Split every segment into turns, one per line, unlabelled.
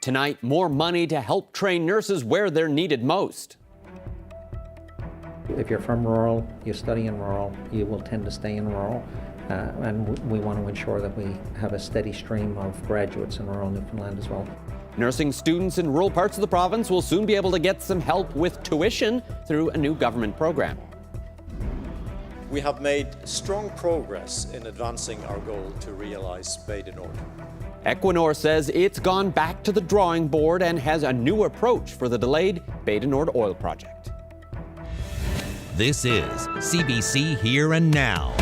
Tonight, more money to help train nurses where they're needed most.
If you're from rural, you study in rural, you will tend to stay in rural. And we want to ensure that we have a steady stream of graduates in rural Newfoundland as well.
Nursing students in rural parts of the province will soon be able to get some help with tuition through a new government program.
We have made strong progress in advancing our goal to realize Bay du Nord.
Equinor says it's gone back to the drawing board and has a new approach for the delayed Bay du Nord oil project.
This is CBC Here and Now.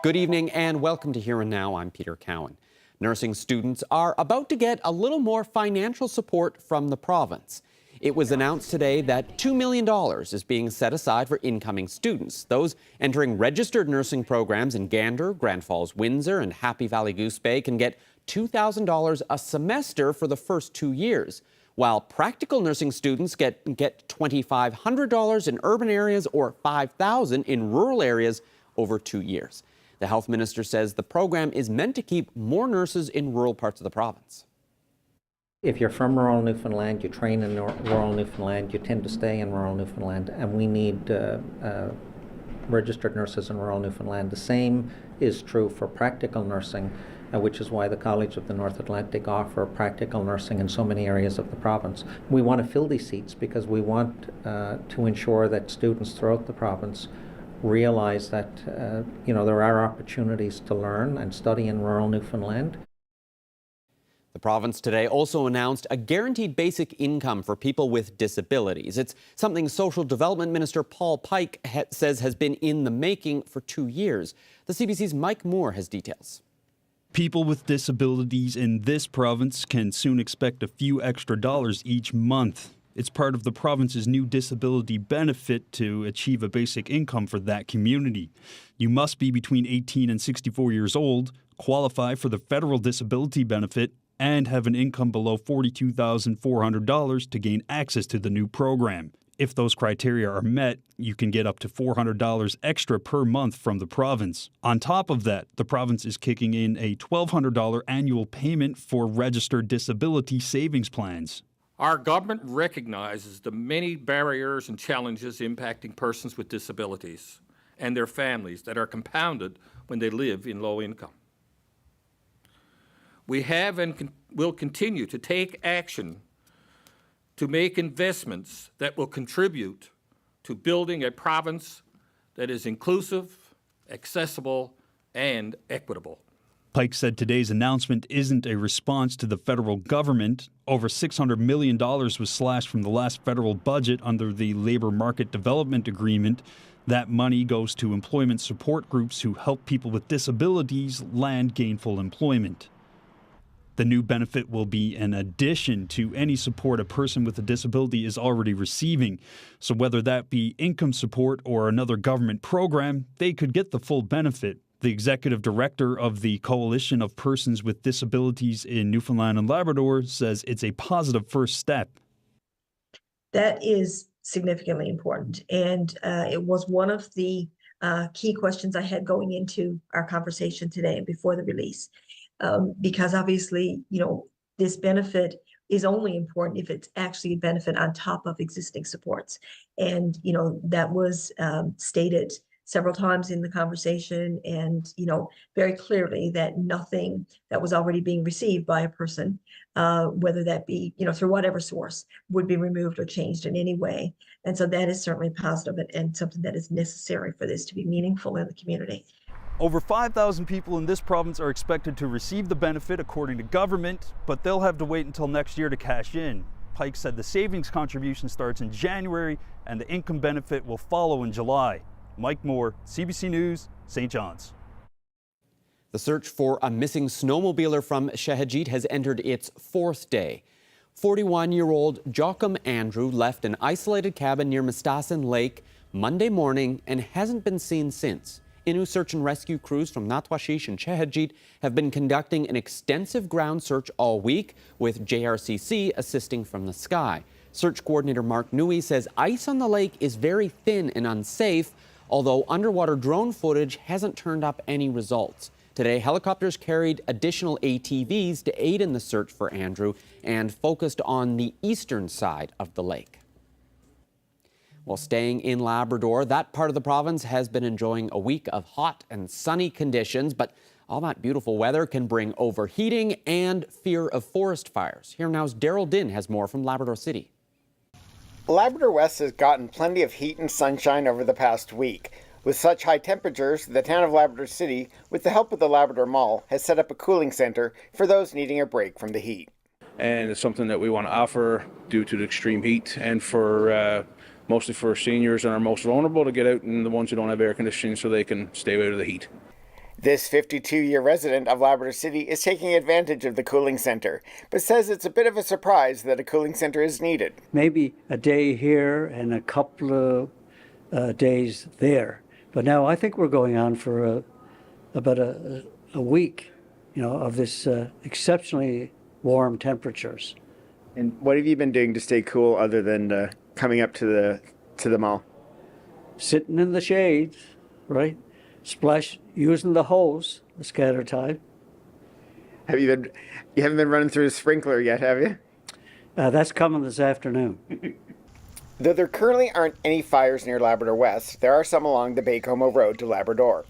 Good evening and welcome to Here and Now. I'm Peter Cowan. Nursing students are about to get a little more financial support from the province. It was announced today that $2 million is being set aside for incoming students. Those entering registered nursing programs in Gander, Grand Falls, Windsor, and Happy Valley Goose Bay can get $2,000 a semester for the first 2 years, while practical nursing students get $2,500 in urban areas or $5,000 in rural areas over 2 years. The health minister says the program is meant to keep more nurses in rural parts of the province.
If you're from rural Newfoundland, you train in rural Newfoundland, you tend to stay in rural Newfoundland, and we need registered nurses in rural Newfoundland. The same is true for practical nursing, which is why the College of the North Atlantic offer practical nursing in so many areas of the province. We want to fill these seats because we want to ensure that students throughout the province realize that there are opportunities to learn and study in rural Newfoundland.
The province today also announced a guaranteed basic income for people with disabilities. It's something Social Development Minister Paul Pike says has been in the making for 2 years. The CBC's Mike Moore has details.
People with disabilities in this province can soon expect a few extra dollars each month. It's part of the province's new disability benefit to achieve a basic income for that community. You must be between 18 and 64 years old, qualify for the federal disability benefit, and have an income below $42,400 to gain access to the new program. If those criteria are met, you can get up to $400 extra per month from the province. On top of that, the province is kicking in a $1,200 annual payment for registered disability savings plans.
Our government recognizes the many barriers and challenges impacting persons with disabilities and their families that are compounded when they live in low income. We have and will continue to take action to make investments that will contribute to building a province that is inclusive, accessible, and equitable.
Pike said today's announcement isn't a response to the federal government. Over $600 million was slashed from the last federal budget under the Labor Market Development Agreement. That money goes to employment support groups who help people with disabilities land gainful employment. The new benefit will be an addition to any support a person with a disability is already receiving. So whether that be income support or another government program, they could get the full benefit. The executive director of the Coalition of Persons with Disabilities in Newfoundland and Labrador says it's a positive first step.
That is significantly important. And it was one of the key questions I had going into our conversation today and before the release. Because obviously, this benefit is only important if it's actually a benefit on top of existing supports. And, that was stated several times in the conversation and, very clearly that nothing that was already being received by a person, whether that be, through whatever source, would be removed or changed in any way. And so that is certainly positive and something that is necessary for this to be meaningful in the community.
Over 5,000 people in this province are expected to receive the benefit according to government, but they'll have to wait until next year to cash in. Pike said the savings contribution starts in January and the income benefit will follow in July. Mike Moore, CBC News, St. John's.
The search for a missing snowmobiler from Shehajit has entered its 4th day. 41-year-old Joachim Andrew left an isolated cabin near Mistassin Lake Monday morning and hasn't been seen since. Innu search and rescue crews from Natwashish and Shehajit have been conducting an extensive ground search all week, with JRCC assisting from the sky. Search coordinator Mark Newey says ice on the lake is very thin and unsafe. although underwater drone footage hasn't turned up any results. Today, helicopters carried additional ATVs to aid in the search for Andrew and focused on the eastern side of the lake. While staying in Labrador, that part of the province has been enjoying a week of hot and sunny conditions, but all that beautiful weather can bring overheating and fear of forest fires. Here now's Daryl Din has more from Labrador City.
Labrador West has gotten plenty of heat and sunshine over the past week. With such high temperatures, the town of Labrador City, with the help of the Labrador Mall, has set up a cooling center for those needing a break from the heat.
And it's something that we want to offer due to the extreme heat, and for mostly for seniors and our most vulnerable to get out, and the ones who don't have air conditioning so they can stay out of the heat.
This 52-year resident of Labrador City is taking advantage of the cooling center, but says it's a bit of a surprise that a cooling center is needed.
Maybe a day here and a couple of days there. But now I think we're going on for about a week, of this exceptionally warm temperatures.
And what have you been doing to stay cool other than coming up to the mall?
Sitting in the shades, right? Using the hose, the scatter tide.
You haven't been running through the sprinkler yet, have you?
That's coming this afternoon.
Though there currently aren't any fires near Labrador West, there are some along the Baie-Comeau Road to Labrador.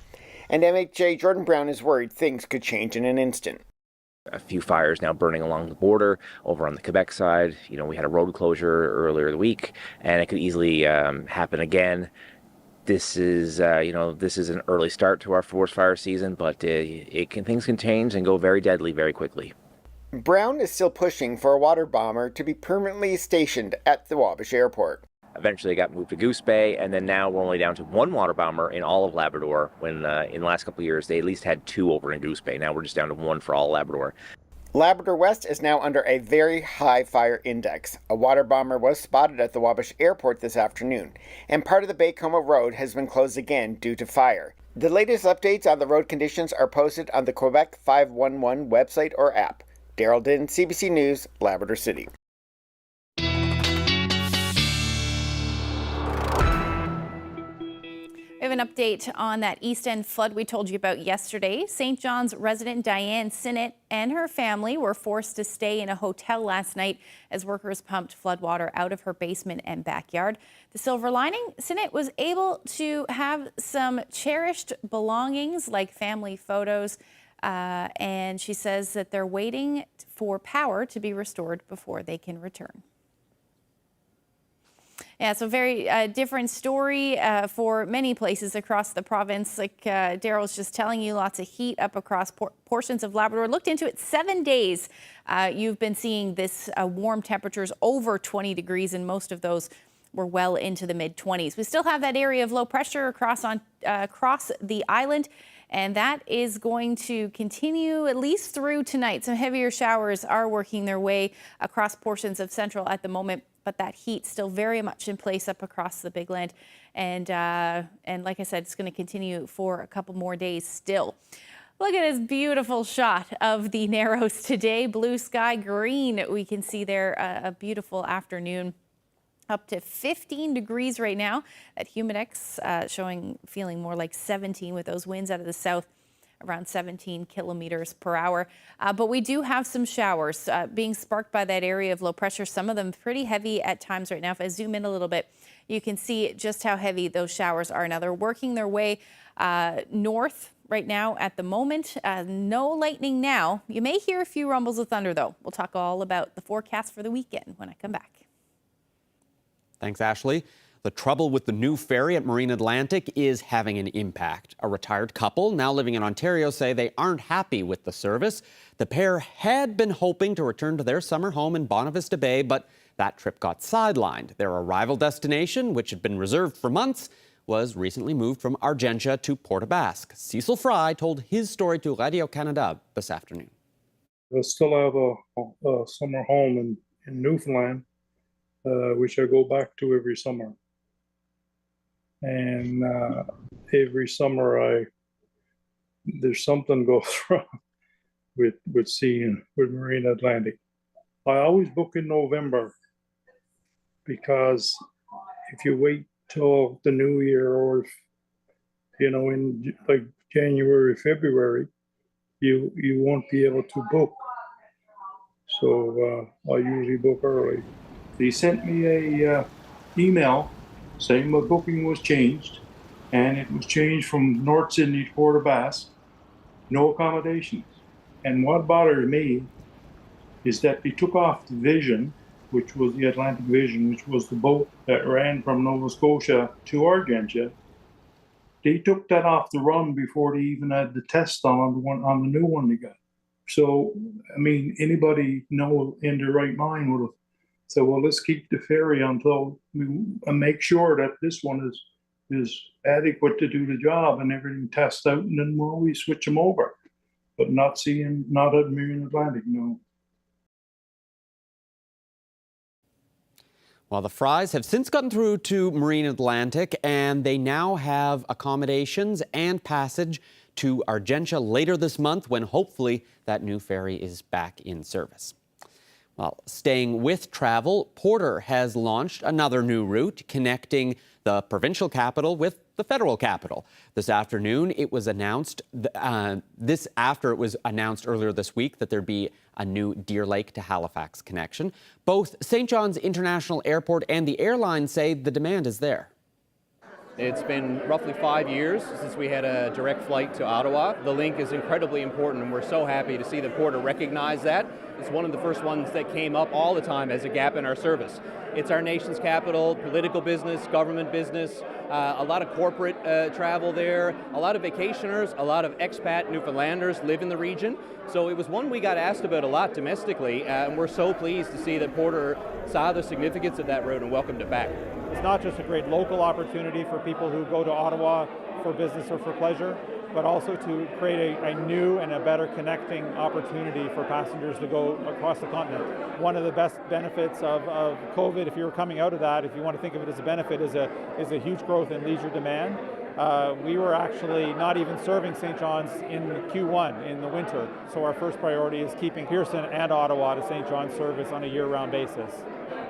And MHA Jordan Brown is worried things could change in an instant.
A few fires now burning along the border over on the Quebec side. We had a road closure earlier in the week, and it could easily happen again. This is an early start to our forest fire season, but things can change and go very deadly very quickly.
Brown is still pushing for a water bomber to be permanently stationed at the Wabash Airport.
Eventually it got moved to Goose Bay, and then now we're only down to one water bomber in all of Labrador, when in the last couple of years they at least had two over in Goose Bay. Now we're just down to one for all Labrador.
Labrador West is now under a very high fire index. A water bomber was spotted at the Wabash Airport this afternoon, and part of the Baie-Comeau Road has been closed again due to fire. The latest updates on the road conditions are posted on the Quebec 511 website or app. Daryl Din, CBC News, Labrador City.
We have an update on that East End flood we told you about yesterday. St. John's resident Diane Sinnott and her family were forced to stay in a hotel last night as workers pumped floodwater out of her basement and backyard. The silver lining, Sinnott was able to have some cherished belongings like family photos, and she says that they're waiting for power to be restored before they can return. Yeah, so very different story for many places across the province. Like Daryl's just telling you, lots of heat up across portions of Labrador. Looked into it, 7 days. You've been seeing this warm temperatures over 20 degrees, and most of those were well into the mid-20s. We still have that area of low pressure across the island, and that is going to continue at least through tonight. Some heavier showers are working their way across portions of central at the moment, but that heat still very much in place up across the Big Land. And like I said, it's going to continue for a couple more days still. Look at this beautiful shot of the Narrows today. Blue sky, green. We can see there a beautiful afternoon. Up to 15 degrees right now. That humidex feeling more like 17 with those winds out of the south around 17 kilometers per hour. But we do have some showers being sparked by that area of low pressure. Some of them pretty heavy at times right now. If I zoom in a little bit, you can see just how heavy those showers are. Now they're working their way north right now at the moment. No lightning now. You may hear a few rumbles of thunder though. We'll talk all about the forecast for the weekend when I come back.
Thanks, Ashley. The trouble with the new ferry at Marine Atlantic is having an impact. A retired couple now living in Ontario say they aren't happy with the service. The pair had been hoping to return to their summer home in Bonavista Bay, but that trip got sidelined. Their arrival destination, which had been reserved for months, was recently moved from Argentia to Port aux Basques. Cecil Fry told his story to Radio-Canada this afternoon.
I still have a summer home in Newfoundland, which I go back to every summer. And every summer there's something goes wrong with Marine Atlantic. I always book in November because if you wait till the new year or you know, in like January, February, you won't be able to book. So I usually book early. They sent me a email saying my booking was changed, and it was changed from North Sydney to Port aux Basques, no accommodations. And what bothers me is that they took off the Vision, which was the Atlantic Vision, which was the boat that ran from Nova Scotia to Argentia. They took that off the run before they even had the test on the new one they got. So, I mean, anybody in their right mind would have said, well, let's keep the Ferry until we make sure that this one is adequate to do the job and everything tests out, and then we'll always switch them over. But not at Marine Atlantic, no.
Well, the Fries have since gotten through to Marine Atlantic, and they now have accommodations and passage to Argentia later this month, when hopefully that new ferry is back in service. Well, staying with travel, Porter has launched another new route connecting the provincial capital with the federal capital. This afternoon, it was announced, after it was announced earlier this week that there'd be a new Deer Lake to Halifax connection. Both St. John's International Airport and the airline say the demand is there.
It's been roughly 5 years since we had a direct flight to Ottawa. The link is incredibly important, and we're so happy to see that Porter recognize that. It's one of the first ones that came up all the time as a gap in our service. It's our nation's capital, political business, government business, a lot of corporate travel there, a lot of vacationers, a lot of expat Newfoundlanders live in the region. So it was one we got asked about a lot domestically, and we're so pleased to see that Porter saw the significance of that road and welcomed it back.
It's not just a great local opportunity for people who go to Ottawa for business or for pleasure, but also to create a new and a better connecting opportunity for passengers to go across the continent. One of the best benefits of COVID, if you're coming out of that, if you want to think of it as a benefit, is a huge growth in leisure demand. We were actually not even serving St. John's in Q1 in the winter, so our first priority is keeping Pearson and Ottawa to St. John's service on a year-round basis.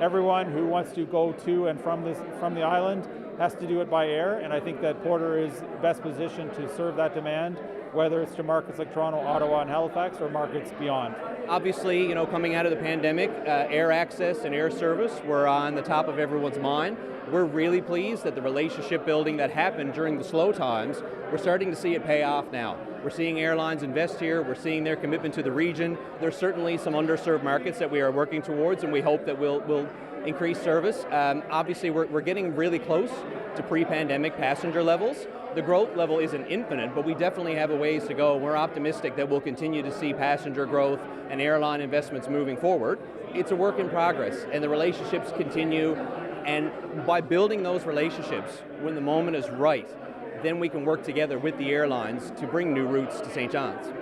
Everyone who wants to go to and from the island has to do it by air, and I think that Porter is best positioned to serve that demand, whether it's to markets like Toronto, Ottawa, and Halifax, or markets beyond.
Obviously, you know, coming out of the pandemic, air access and air service were on the top of everyone's mind. We're really pleased that the relationship building that happened during the slow times, we're starting to see it pay off now. We're seeing airlines invest here, we're seeing their commitment to the region. There's certainly some underserved markets that we are working towards, and we hope that we'll increase service. Obviously, we're getting really close to pre-pandemic passenger levels. The growth level isn't infinite, but we definitely have a ways to go. We're optimistic that we'll continue to see passenger growth and airline investments moving forward. It's a work in progress, and the relationships continue. And by building those relationships, when the moment is right, then we can work together with the airlines to bring new routes to St. John's.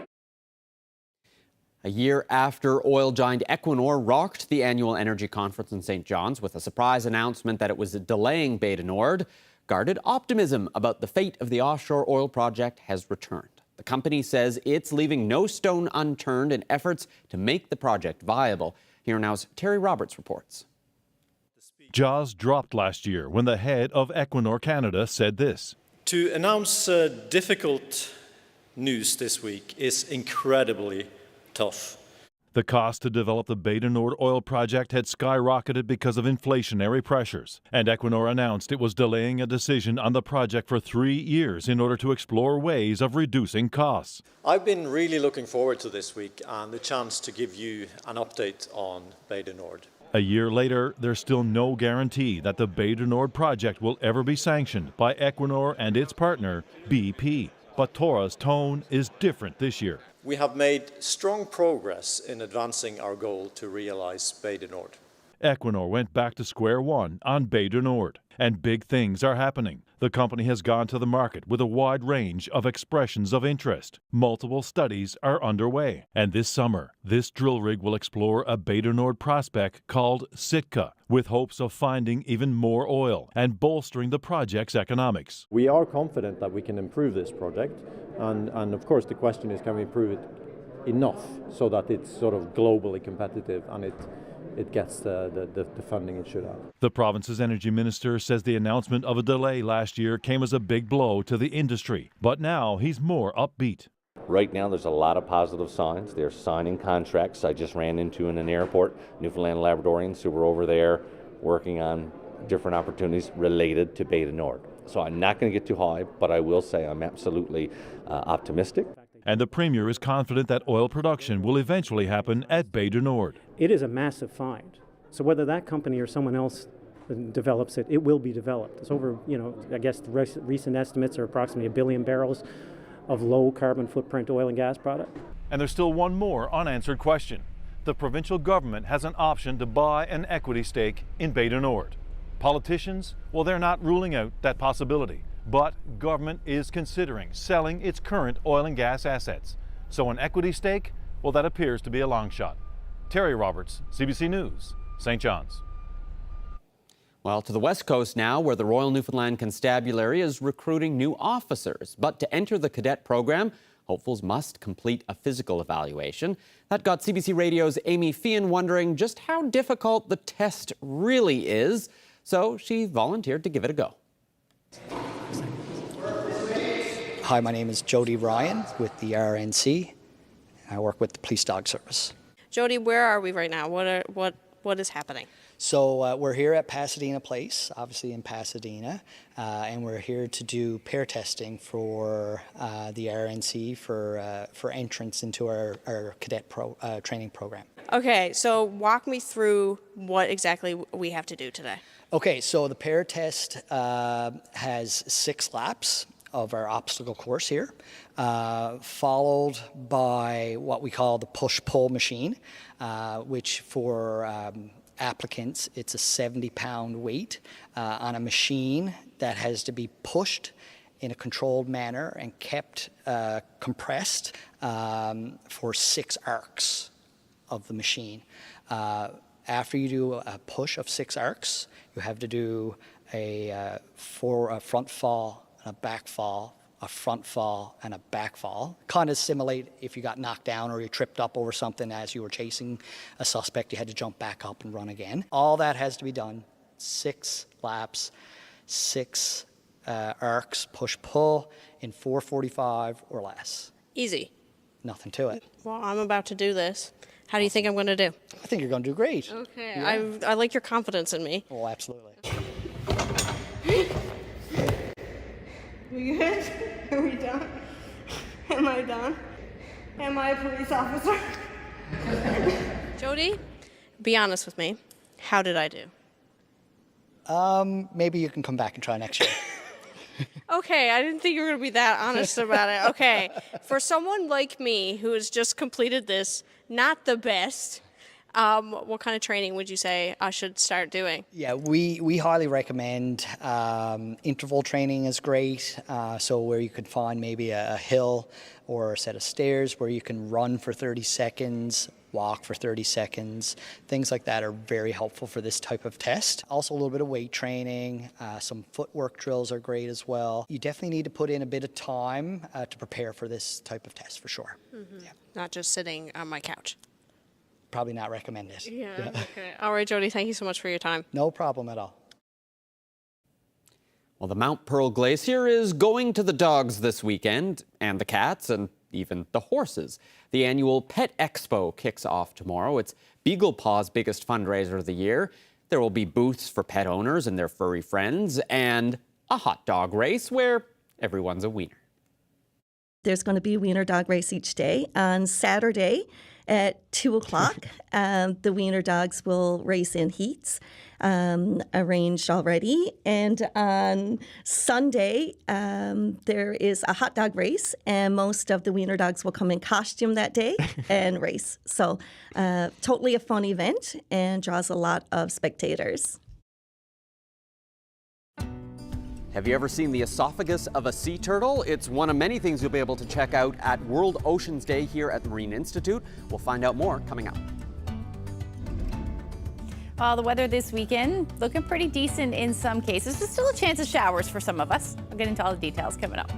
A year after oil giant Equinor rocked the annual energy conference in St. John's with a surprise announcement that it was delaying Bay du Nord, guarded optimism about the fate of the offshore oil project has returned. The company says it's leaving no stone unturned in efforts to make the project viable. Here now's Terry Roberts reports.
Jaws dropped last year when the head of Equinor Canada said this.
To announce difficult news this week is incredibly tough.
The cost to develop the Bay du Nord oil project had skyrocketed because of inflationary pressures, and Equinor announced it was delaying a decision on the project for 3 years in order to explore ways of reducing costs.
I've been really looking forward to this week and the chance to give you an update on Bay du Nord.
A year later, there's still no guarantee that the Bay du Nord project will ever be sanctioned by Equinor and its partner, BP. But Tora's tone is different this year.
We have made strong progress in advancing our goal to realize Bay du Nord.
Equinor went back to square one on Bay du Nord, and big things are happening. The company has gone to the market with a wide range of expressions of interest. Multiple studies are underway, and this summer, this drill rig will explore a Bay du Nord prospect called Sitka, with hopes of finding even more oil and bolstering the project's economics.
We are confident that we can improve this project, and of course the question is, can we improve it enough so that it's sort of globally competitive and it gets the funding it should have.
The province's energy minister says the announcement of a delay last year came as a big blow to the industry, but now he's more upbeat.
Right now, there's a lot of positive signs. They're signing contracts. I just ran into in an airport Newfoundland and Labradorians who were over there working on different opportunities related to Bay du Nord. So I'm not going to get too high, but I will say I'm absolutely optimistic.
And the Premier is confident that oil production will eventually happen at Bay du Nord.
It is a massive find. So whether that company or someone else develops it, it will be developed. It's over, I guess the recent estimates are approximately 1 billion barrels of low carbon footprint oil and gas product.
And there's still one more unanswered question. The provincial government has an option to buy an equity stake in Bay du Nord. Politicians, well, they're not ruling out that possibility, but government is considering selling its current oil and gas assets. So an equity stake, well, that appears to be a long shot. Terry Roberts, CBC News, St. John's.
Well, to the west coast now, where the Royal Newfoundland Constabulary is recruiting new officers. But to enter the cadet program, hopefuls must complete a physical evaluation. That got CBC Radio's Amy Fian wondering just how difficult the test really is. So she volunteered to give it a go.
Hi, my name is Jody Ryan with the RNC. I work with the Police Dog Service.
Jody, where are we right now? What is happening?
So we're here at Pasadena Place, obviously in Pasadena, and we're here to do pair testing for the RNC for entrance into our cadet training program.
Okay, so walk me through what exactly we have to do today.
Okay, so the pair test has 6 laps of our obstacle course here, followed by what we call the push-pull machine, which for applicants, it's a 70-pound weight on a machine that has to be pushed in a controlled manner and kept compressed for 6 arcs of the machine. After you do a push of 6 arcs, you have to do a front fall, and a back fall, a front fall, and a back fall. Kind of simulate if you got knocked down or you tripped up over something as you were chasing a suspect, you had to jump back up and run again. All that has to be done 6 laps, 6 arcs, push-pull in 4:45 or less.
Easy.
Nothing to it.
Well, I'm about to do this. How do you think I'm going to do?
I think you're going to do great.
Okay,
Yeah.
I like your confidence in me.
Oh, absolutely.
We good? Are we done? Am I done? Am I a police officer? Jody, be honest with me. How did I do?
Maybe you can come back and try next year.
Okay, I didn't think you were going to be that honest about it. Okay, for someone like me who has just completed this, not the best, what kind of training would you say I should start doing?
Yeah, we highly recommend interval training is great. So where you could find maybe a hill or a set of stairs where you can run for 30 seconds, walk for 30 seconds. Things like that are very helpful for this type of test. Also a little bit of weight training, some footwork drills are great as well. You definitely need to put in a bit of time to prepare for this type of test for sure.
Mm-hmm. Yeah. Not just sitting on my couch.
Probably not recommended.
Yeah, okay. All right, Jody, thank you so much for your time.
No problem at all.
Well, the Mount Pearl Glacier is going to the dogs this weekend, and the cats, and even the horses. The annual Pet Expo kicks off tomorrow. It's Beagle Paw's biggest fundraiser of the year. There will be booths for pet owners and their furry friends, and a hot dog race where everyone's a wiener.
There's going to be a wiener dog race each day. On Saturday at 2 o'clock, the wiener dogs will race in heats, arranged already. And on Sunday, there is a hot dog race, and most of the wiener dogs will come in costume that day and race. So totally a fun event and draws a lot of spectators.
Have you ever seen the esophagus of a sea turtle? It's one of many things you'll be able to check out at World Oceans Day here at the Marine Institute. We'll find out more coming up.
Well, the weather this weekend looking pretty decent in some cases. There's still a chance of showers for some of us. I'll get into all the details coming up.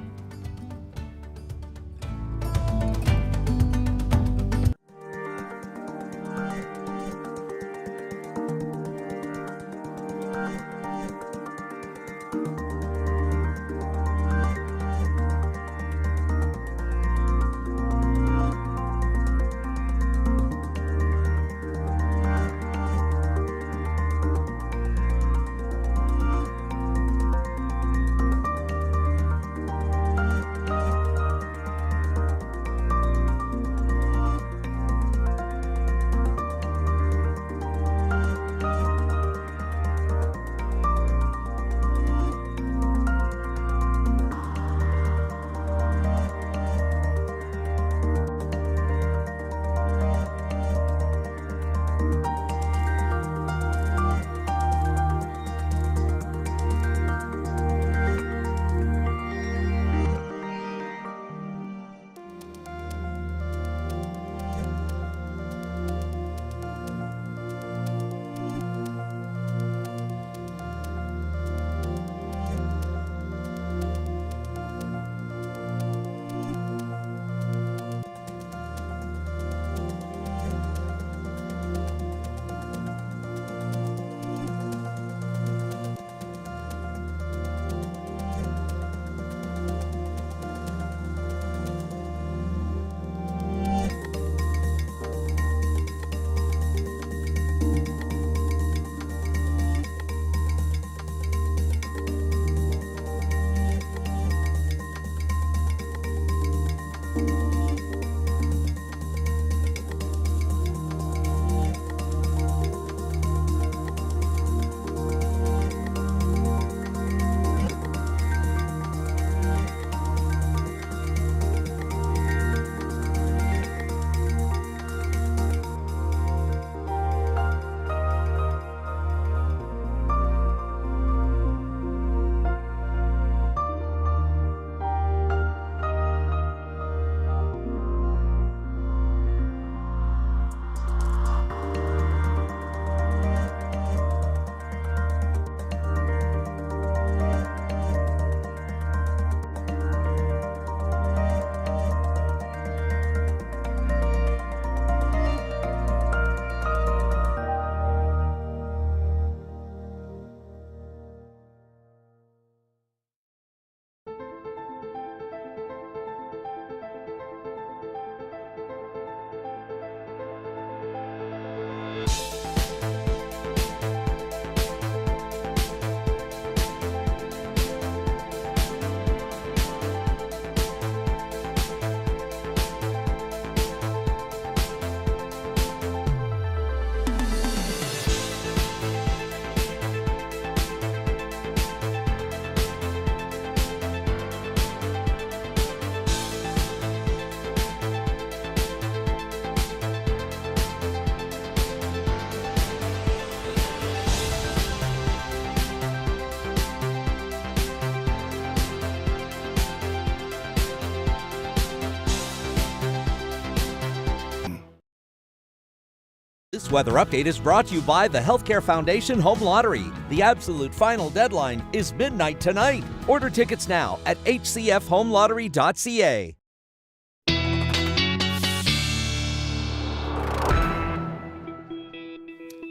This weather update is brought to you by the Healthcare Foundation Home Lottery. The absolute final deadline is midnight tonight. Order tickets now at hcfhomelottery.ca.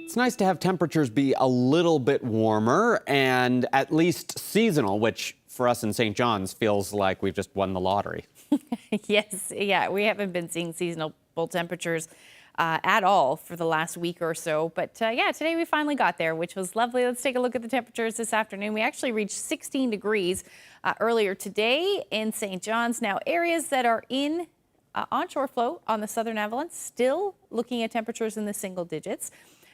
It's nice to have temperatures be a little bit warmer and at least seasonal, which for us in St. John's feels like we've just won the lottery.
Yes, yeah, we haven't been seeing seasonal temperatures at all for the last week or so. But yeah, today we finally got there, which was lovely. Let's take a look at the temperatures this afternoon. We actually reached 16 degrees earlier today in St. John's. Now, areas that are in onshore flow on the southern Avalon, still looking at temperatures in the single digits.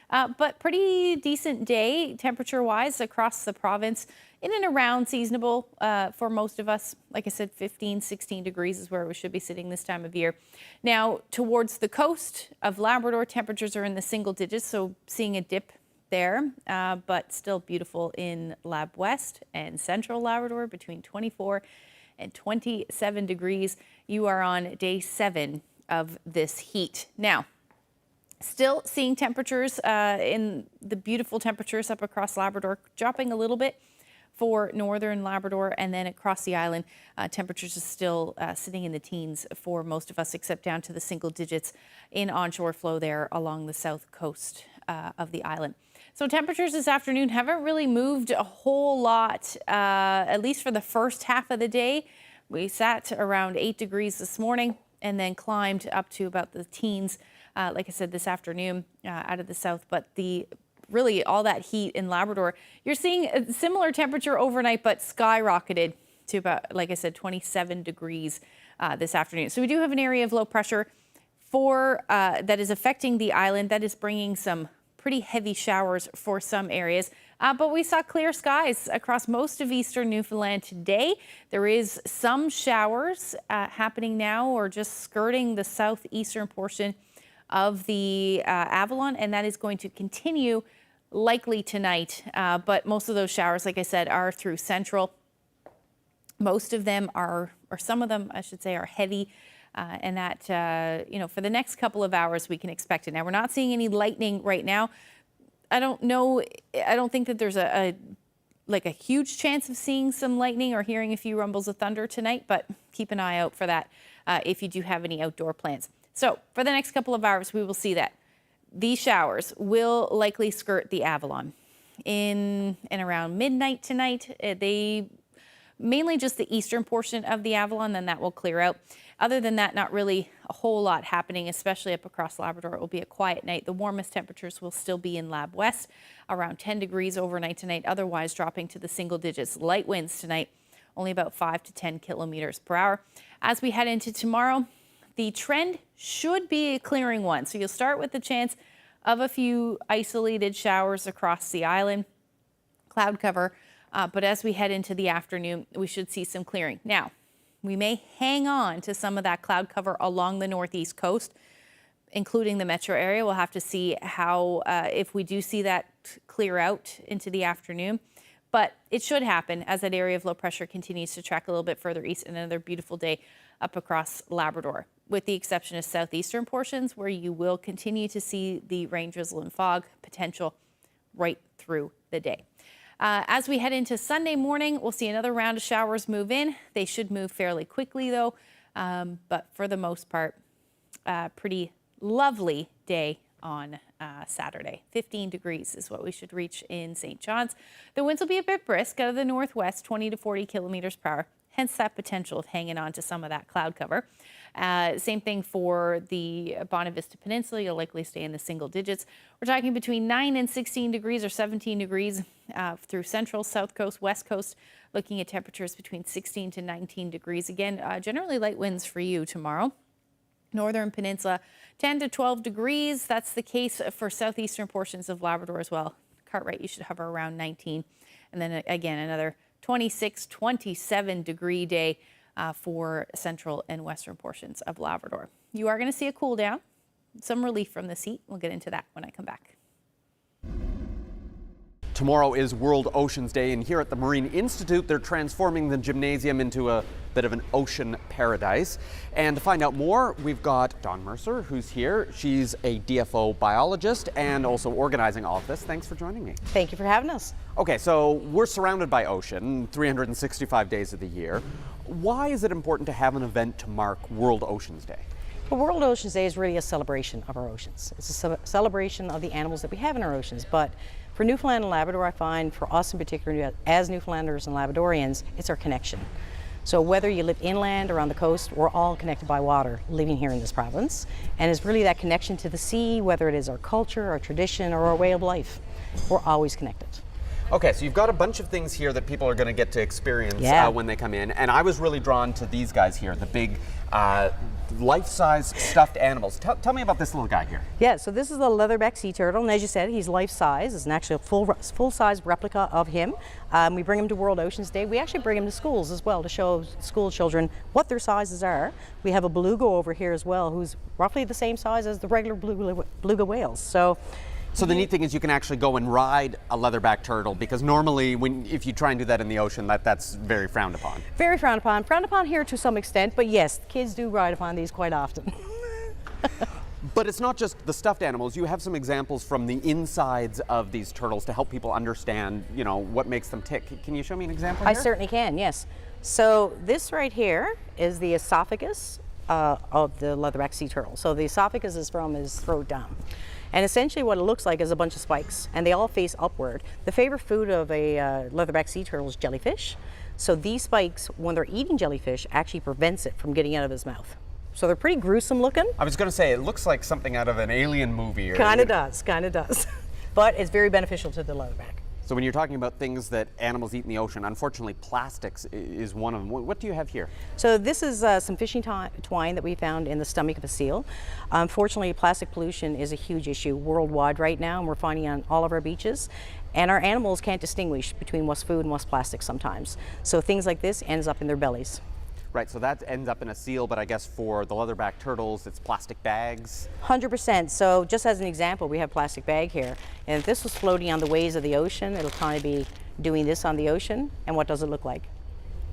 But pretty decent day temperature-wise across the province, in and around seasonable for most of us. Like I said, 15, 16 degrees is where we should be sitting this time of year. Now, towards the coast of Labrador, temperatures are in the single digits, so seeing a dip there, but still beautiful in Lab West and Central Labrador, between 24 and 27 degrees. You are on day 7 of this heat. Now, still seeing temperatures in the beautiful temperatures up across Labrador, dropping a little bit for northern Labrador, and then across the island, temperatures are still sitting in the teens for most of us, except down to the single digits in onshore flow there along the south coast of the island. So temperatures this afternoon haven't really moved a whole lot, at least for the first half of the day. We sat around 8 degrees this morning and then climbed up to about the teens, like I said, this afternoon out of the south. But really all that heat in Labrador, you're seeing a similar temperature overnight, but skyrocketed to about, like I said, 27 degrees this afternoon. So we do have an area of low pressure that is affecting the island. That is bringing some pretty heavy showers for some areas. But we saw clear skies across most of eastern Newfoundland today. There is some showers happening now or just skirting the southeastern portion of the Avalon, and that is going to continue likely tonight. But most of those showers, like I said, are through central. Most of them are, or some of them, I should say, are heavy. And that, for the next couple of hours, we can expect it. Now, we're not seeing any lightning right now. I don't think that there's a huge chance of seeing some lightning or hearing a few rumbles of thunder tonight, but keep an eye out for that if you do have any outdoor plans. So for the next couple of hours, we will see that these showers will likely skirt the Avalon in and around midnight tonight. They mainly just the eastern portion of the Avalon, then that will clear out. Other than that, not really a whole lot happening, especially up across Labrador. It will be a quiet night. The warmest temperatures will still be in Lab West, around 10 degrees overnight tonight, otherwise dropping to the single digits. Light winds tonight, only about 5 to 10 kilometers per hour. As we head into tomorrow, the trend should be a clearing one. So you'll start with the chance of a few isolated showers across the island, cloud cover. But as we head into the afternoon, we should see some clearing. Now, we may hang on to some of that cloud cover along the northeast coast, including the metro area. We'll have to see how, if we do see that clear out into the afternoon. But it should happen as that area of low pressure continues to track a little bit further east, and another beautiful day up across Labrador, with the exception of southeastern portions where you will continue to see the rain, drizzle, and fog potential right through the day. As we head into Sunday morning, we'll see another round of showers move in. They should move fairly quickly, though, but for the most part, pretty lovely day on Saturday. 15 degrees is what we should reach in St. John's. The winds will be a bit brisk out of the northwest, 20 to 40 kilometers per hour. Hence that potential of hanging on to some of that cloud cover. Same thing for the Bonavista Peninsula. You'll likely stay in the single digits. We're talking between 9 and 16 degrees or 17 degrees through central, south coast, west coast, looking at temperatures between 16 to 19 degrees. Again, generally light winds for you tomorrow. Northern Peninsula, 10 to 12 degrees. That's the case for southeastern portions of Labrador as well. Cartwright, you should hover around 19. And then again, another 26, 27 degree day for central and western portions of Labrador. You are going to see a cool down, some relief from this heat. We'll get into that when I come back.
Tomorrow is World Oceans Day, and here at the Marine Institute, they're transforming the gymnasium into a bit of an ocean paradise. And to find out more, we've got Dawn Mercer, who's here. She's a DFO biologist and also organizing all of this. Thanks for joining me.
Thank you for having us.
Okay, so we're surrounded by ocean 365 days of the year. Why is it important to have an event to mark World Oceans Day?
Well, World Oceans Day is really a celebration of our oceans. It's a celebration of the animals that we have in our oceans. But for Newfoundland and Labrador, I find for us in particular, as Newfoundlanders and Labradorians, it's our connection. So whether you live inland or on the coast, we're all connected by water living here in this province. And it's really that connection to the sea, whether it is our culture, our tradition, or our way of life. We're always connected.
Okay, so you've got a bunch of things here that people are going to get to experience when they come in. And I was really drawn to these guys here, the big life-size stuffed animals. Tell me about this little guy here.
Yeah, so this is a leatherback sea turtle, and as you said, he's life-size. It's actually a full-size replica of him. We bring him to World Oceans Day. We actually bring him to schools as well to show school children what their sizes are. We have a beluga over here as well, who's roughly the same size as the regular beluga whales.
So the neat thing is you can actually go and ride a leatherback turtle, because normally if you try and do that in the ocean, that's very frowned upon.
Very frowned upon. Frowned upon here to some extent, but yes, kids do ride upon these quite often.
But it's not just the stuffed animals. You have some examples from the insides of these turtles to help people understand, what makes them tick. Can you show me an example
I
here?
certainly can, yes. So this right here is the esophagus of the leatherback sea turtle. So the esophagus is from his throat down. And essentially what it looks like is a bunch of spikes, and they all face upward. The favorite food of a leatherback sea turtle is jellyfish. So these spikes, when they're eating jellyfish, actually prevents it from getting out of his mouth. So they're pretty gruesome looking.
I was going to say, it looks like something out of an alien movie.
Kind of does. But it's very beneficial to the leatherback.
So when you're talking about things that animals eat in the ocean, unfortunately plastics is one of them. What do you have here?
So this is some fishing twine that we found in the stomach of a seal. Unfortunately, plastic pollution is a huge issue worldwide right now, and we're finding it on all of our beaches. And our animals can't distinguish between what's food and what's plastic sometimes. So things like this ends up in their bellies.
Right, so that ends up in a seal, but I guess for the leatherback turtles, it's plastic bags.
100%. So just as an example, we have a plastic bag here. And if this was floating on the waves of the ocean, it'll kind of be doing this on the ocean. And what does it look like?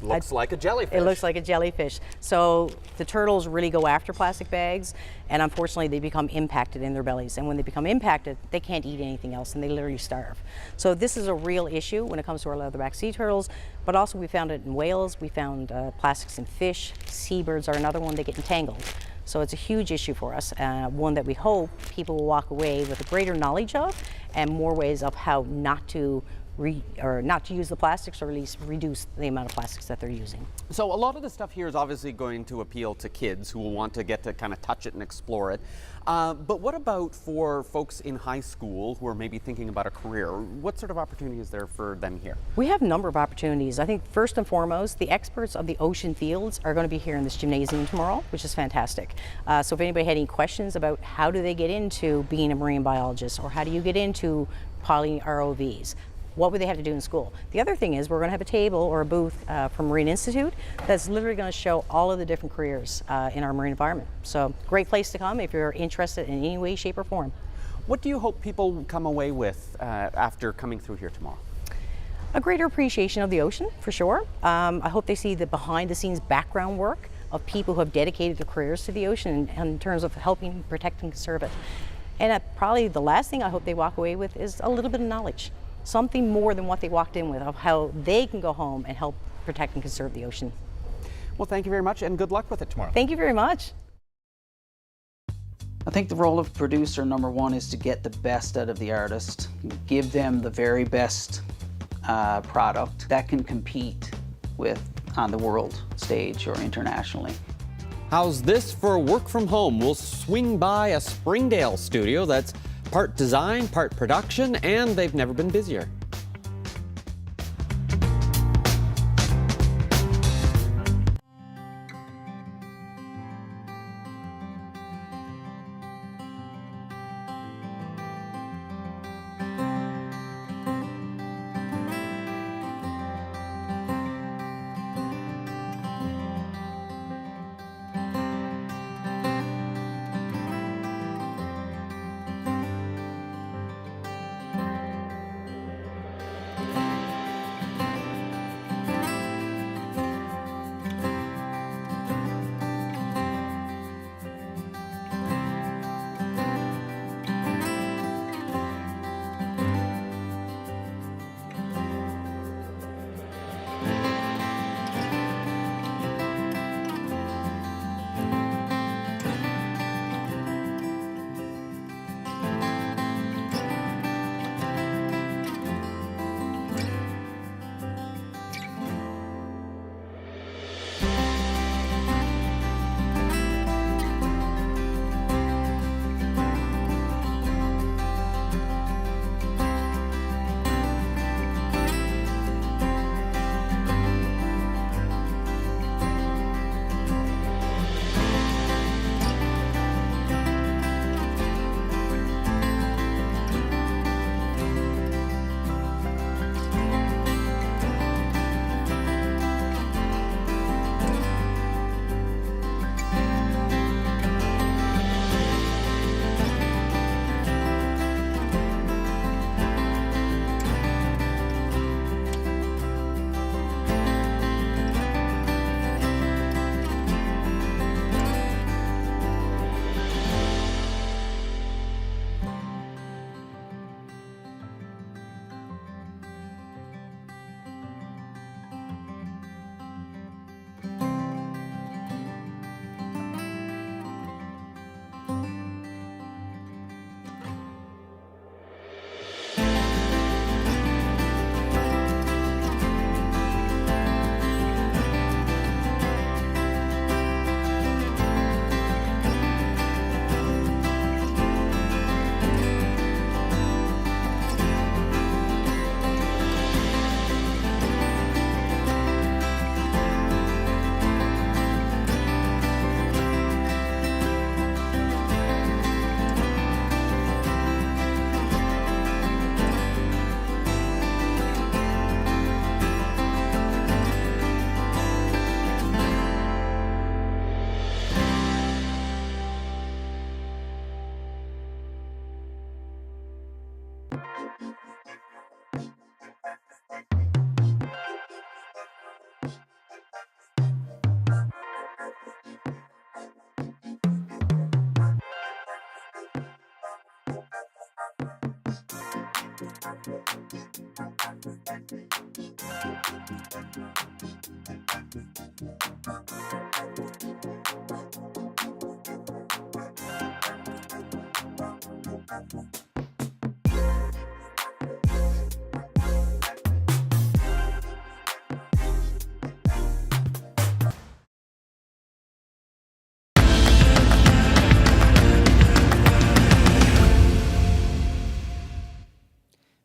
Looks like a jellyfish.
It looks like a jellyfish. So the turtles really go after plastic bags, and unfortunately they become impacted in their bellies. And when they become impacted, they can't eat anything else, and they literally starve. So this is a real issue when it comes to our leatherback sea turtles, but also we found it in whales. We found plastics in fish. Seabirds are another one, they get entangled. So it's a huge issue for us, one that we hope people will walk away with a greater knowledge of and more ways of how not to use the plastics, or at least reduce the amount of plastics that they're using.
So a lot of the stuff here is obviously going to appeal to kids who will want to get to kind of touch it and explore it. But what about for folks in high school who are maybe thinking about a career? What sort of opportunity is there for them here?
We have a number of opportunities. I think first and foremost, the experts of the ocean fields are going to be here in this gymnasium tomorrow, which is fantastic. So if anybody had any questions about how do they get into being a marine biologist, or how do you get into piloting ROVs, what would they have to do in school? The other thing is we're going to have a table or a booth from Marine Institute that's literally going to show all of the different careers in our marine environment. So great place to come if you're interested in any way, shape, or form.
What do you hope people come away with after coming through here tomorrow?
A greater appreciation of the ocean, for sure. I hope they see the behind-the-scenes background work of people who have dedicated their careers to the ocean in terms of helping protect and conserve it. And probably the last thing I hope they walk away with is a little bit of knowledge. Something more than what they walked in with, of how they can go home and help protect and conserve the ocean.
Well, thank you very much, and good luck with it tomorrow.
Thank you very much.
I think the role of producer, number one, is to get the best out of the artist, give them the very best product that can compete with on the world stage or internationally.
How's this for work from home? We'll swing by a Springdale studio that's part design, part production, and they've never been busier.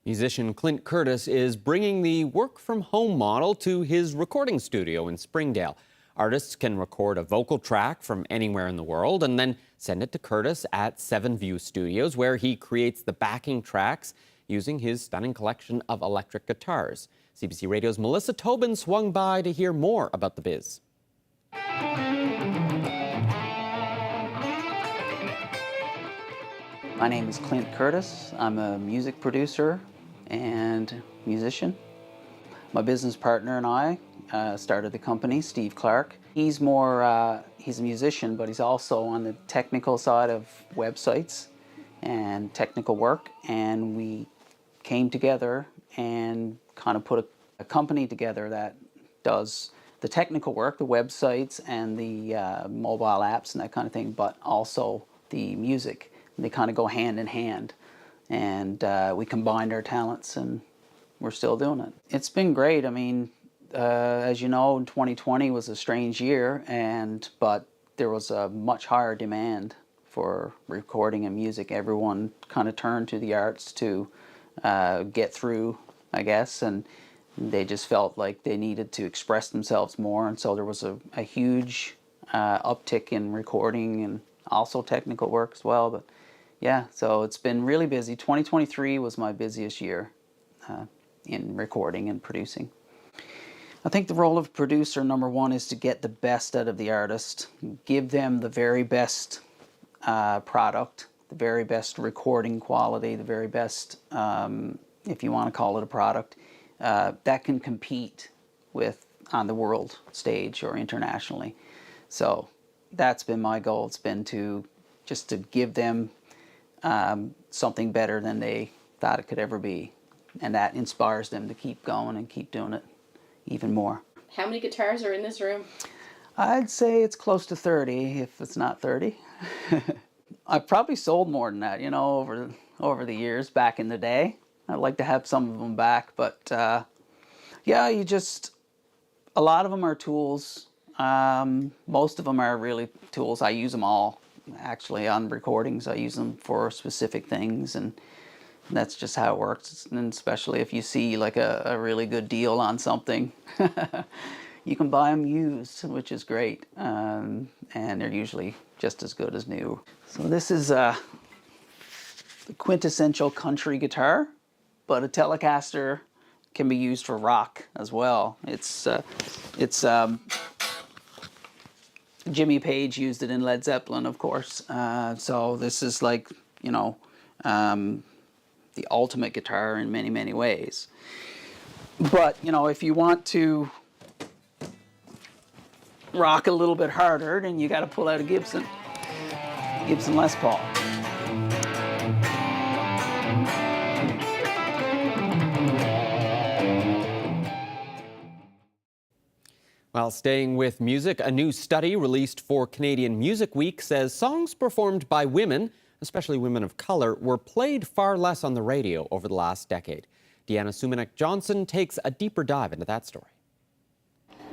Musician Clint Curtis is bringing the work-from-home model to his recording studio in Springdale. Artists can record a vocal track from anywhere in the world and then send it to Curtis at Seven View Studios, where he creates the backing tracks using his stunning collection of electric guitars. CBC Radio's Melissa Tobin swung by to hear more about the biz.
My name is Clint Curtis. I'm a music producer and musician. My business partner and I started the company, Steve Clark. He's a musician, but he's also on the technical side of websites and technical work. And we came together and kind of put a company together that does the technical work, the websites and the mobile apps and that kind of thing, but also the music. They kind of go hand in hand, and we combined our talents, and we're still doing it. It's been great. I mean, as you know, 2020 was a strange year, but there was a much higher demand for recording and music. Everyone kind of turned to the arts to get through, I guess, and they just felt like they needed to express themselves more, and so there was a huge uptick in recording and also technical work as well. But yeah, so it's been really busy. 2023 was my busiest year in recording and producing. I think the role of producer, number one, is to get the best out of the artist, give them the very best product, the very best recording quality, the very best, if you want to call it a product, that can compete with on the world stage or internationally. So that's been my goal. It's been just to give them something better than they thought it could ever be. And that inspires them to keep going and keep doing it even more.
How many guitars are in this room?
I'd say it's close to 30, if it's not 30. I've probably sold more than that, over the years back in the day. I'd like to have some of them back, but yeah, a lot of them are tools. Most of them are really tools. I use them all. Actually, on recordings, I use them for specific things, and that's just how it works. And especially if you see like a really good deal on something, you can buy them used, which is great, and they're usually just as good as new. So this is the quintessential country guitar, but a Telecaster can be used for rock as well. It's Jimmy Page used it in Led Zeppelin, of course. So this is like, the ultimate guitar in many, many ways. But, if you want to rock a little bit harder, then you got to pull out a Gibson Les Paul.
While staying with music, a new study released for Canadian Music Week says songs performed by women, especially women of color, were played far less on the radio over the last decade. Deanna Sumanek-Johnson takes a deeper dive into that story.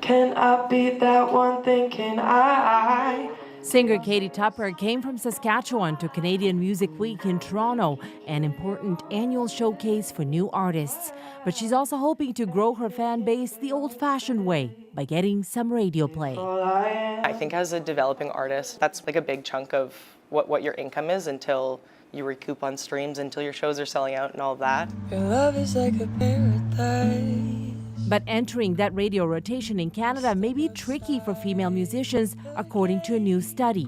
Can I be that one thing, can I?
Singer Katie Tupper came from Saskatchewan to Canadian Music Week in Toronto, an important annual showcase for new artists. But she's also hoping to grow her fan base the old-fashioned way, by getting some radio play.
I think as a developing artist, that's like a big chunk of what your income is until you recoup on streams, until your shows are selling out and all of that.
Your love is like a paradise. But entering that radio rotation in Canada may be tricky for female musicians, according to a new study.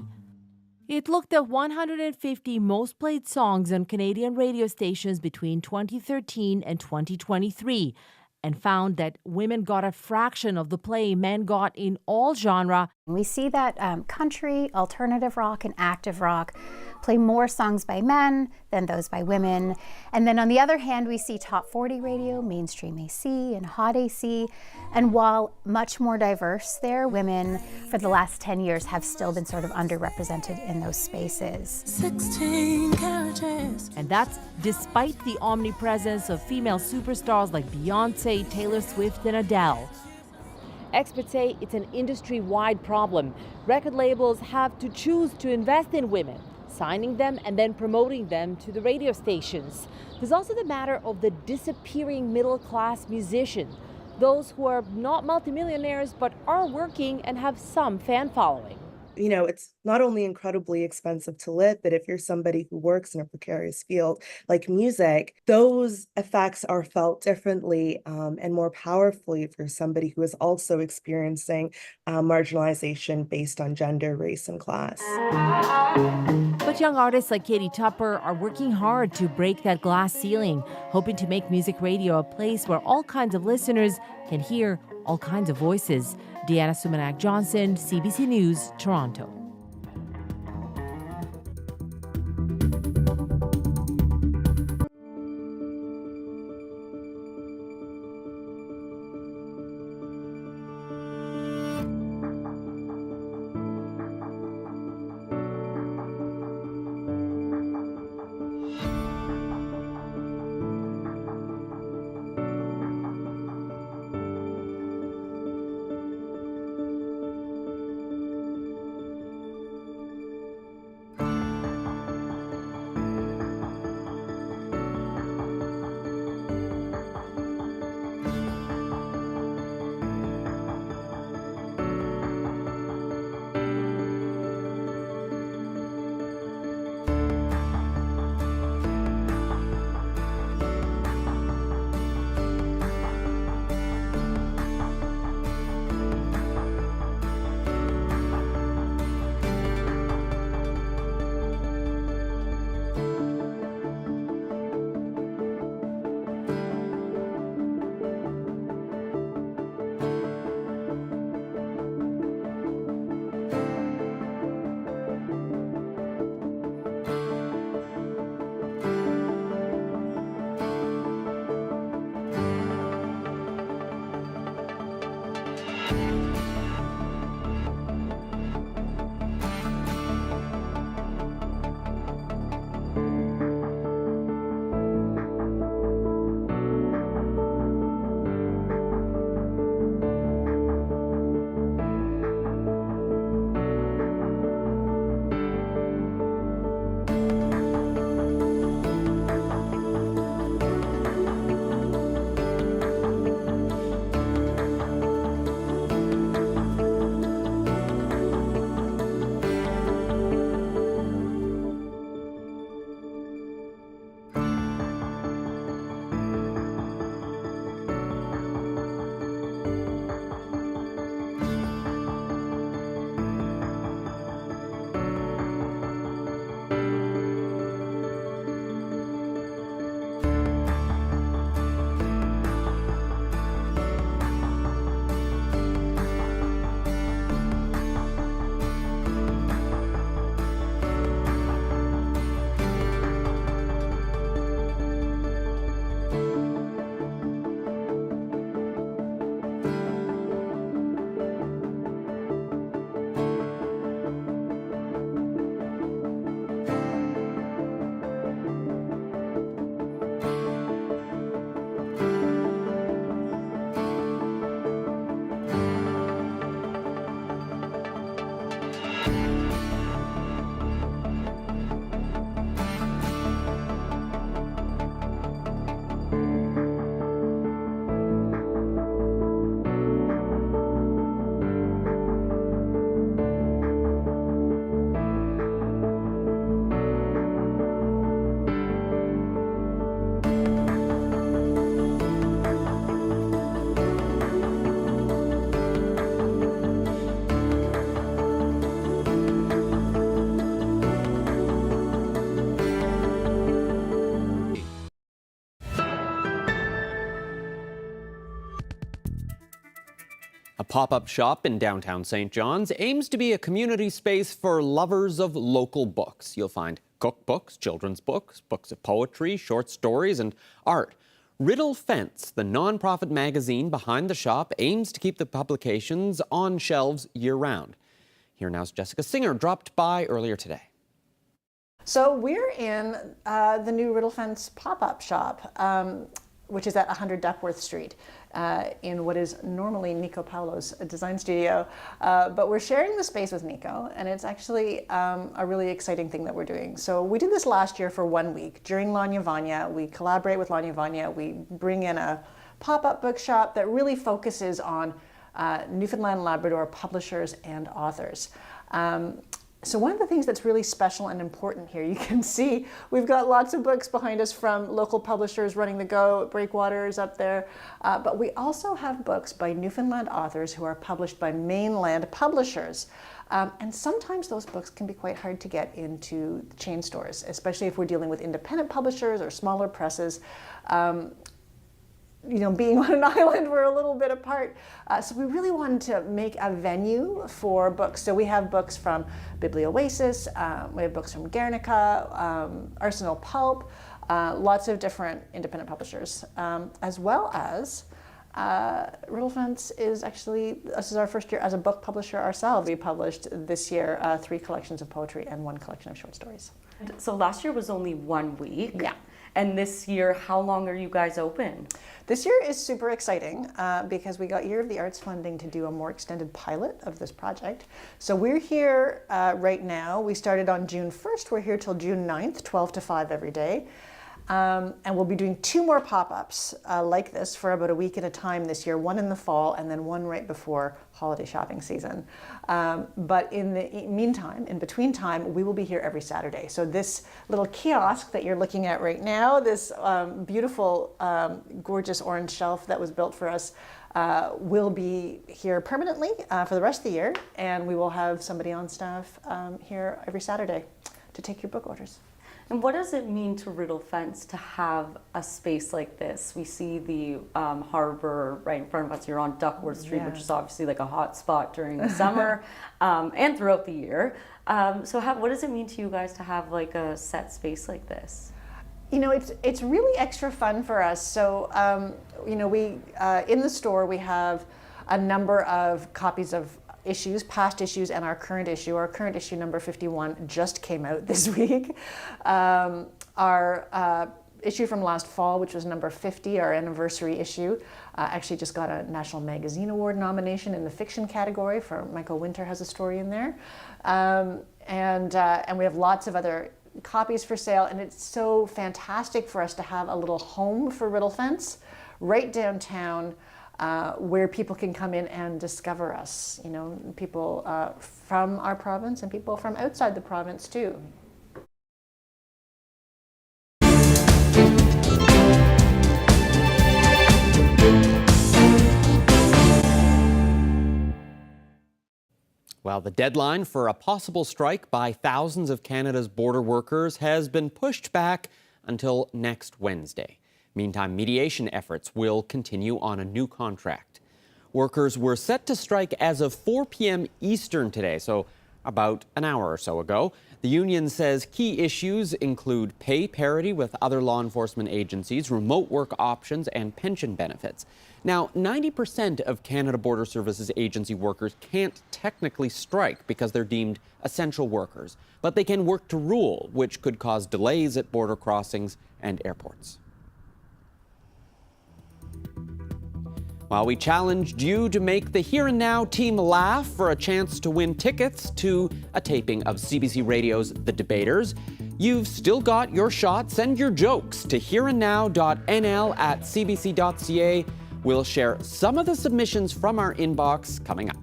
It looked at 150 most played songs on Canadian radio stations between 2013 and 2023 and found that women got a fraction of the play men got in all genre.
We see that country, alternative rock, and active rock
play more songs by men than those by women. And then on the other hand, we see top 40 radio, mainstream AC, and hot AC. And while much more diverse there, women for the last 10 years have still been sort of underrepresented in those spaces.
16 carriages. And that's despite the omnipresence of female superstars like Beyonce, Taylor Swift, and Adele. Experts say it's an industry-wide problem. Record labels have to choose to invest in women, signing them and then promoting them to the radio stations. There's also the matter of the disappearing middle-class musician, those who are not multimillionaires but are working and have some fan following.
You know, it's not only incredibly expensive to live, but if you're somebody who works in a precarious field like music, those effects are felt differently and more powerfully for somebody who is also experiencing marginalization based on gender, race, and class.
But young artists like Katie Tupper are working hard to break that glass ceiling, hoping to make music radio a place where all kinds of listeners can hear all kinds of voices. Deanna Sumanak-Johnson, CBC News, Toronto.
A pop-up shop in downtown St. John's aims to be a community space for lovers of local books. You'll find cookbooks, children's books, books of poetry, short stories, and art. Riddle Fence, the nonprofit magazine behind the shop, aims to keep the publications on shelves year-round. Here now's Jessica Singer, dropped by earlier today.
So we're in the new Riddle Fence pop-up shop, which is at 100 Duckworth Street, in what is normally Nico Paulo's design studio. But we're sharing the space with Nico, and it's actually a really exciting thing that we're doing. So we did this last year for 1 week. During La Vanya, we collaborate with La Vanya. We bring in a pop-up bookshop that really focuses on Newfoundland and Labrador publishers and authors. So one of the things that's really special and important here, you can see we've got lots of books behind us from local publishers, Running the Go, Breakwaters up there, but we also have books by Newfoundland authors who are published by mainland publishers. And sometimes those books can be quite hard to get into chain stores, especially if we're dealing with independent publishers or smaller presses. You know, being on an island, we're a little bit apart. So we really wanted to make a venue for books. So we have books from Biblioasis, we have books from Guernica, Arsenal Pulp, lots of different independent publishers, as well as Riddle Fence is actually, this is our first year as a book publisher ourselves. We published this year 3 collections of poetry and 1 collection of short stories.
So last year was only 1 week.
Yeah.
And this year, how long are you guys open?
This year is super exciting because we got Year of the Arts funding to do a more extended pilot of this project. So we're here right now. We started on June 1st. We're here till June 9th, 12 to 5 every day. And we'll be doing 2 more pop-ups like this for about a week at a time this year, 1 in the fall and then 1 right before holiday shopping season. But in the meantime, in between time, we will be here every Saturday. So this little kiosk that you're looking at right now, this beautiful, gorgeous orange shelf that was built for us, will be here permanently for the rest of the year. And we will have somebody on staff here every Saturday to take your book orders.
And what does it mean to Riddle Fence to have a space like this? We see the harbor right in front of us. You're on Duckworth Street, which is obviously like a hot spot during the summer and throughout the year. So what does it mean to you guys to have like a set space like this?
You know, it's really extra fun for us. So, you know, we in the store we have a number of copies of issues, past issues, and our current issue. Our current issue number 51 just came out this week. Our issue from last fall, which was number 50, our anniversary issue, actually just got a National Magazine Award nomination in the fiction category for Michael Winter has a story in there. And we have lots of other copies for sale, and it's so fantastic for us to have a little home for Riddle Fence right downtown, where people can come in and discover us, you know, people from our province and people from outside the province too.
Well, the deadline for a possible strike by thousands of Canada's border workers has been pushed back until next Wednesday. Meantime, mediation efforts will continue on a new contract. Workers were set to strike as of 4 p.m. Eastern today, so about an hour or so ago. The union says key issues include pay parity with other law enforcement agencies, remote work options, and pension benefits. Now, 90% of Canada Border Services Agency workers can't technically strike because they're deemed essential workers, but they can work to rule, which could cause delays at border crossings and airports. While we challenged you to make the Here and Now team laugh for a chance to win tickets to a taping of CBC Radio's The Debaters, you've still got your shot. Send your jokes to hereandnow.nl@cbc.ca. We'll share some of the submissions from our inbox coming up.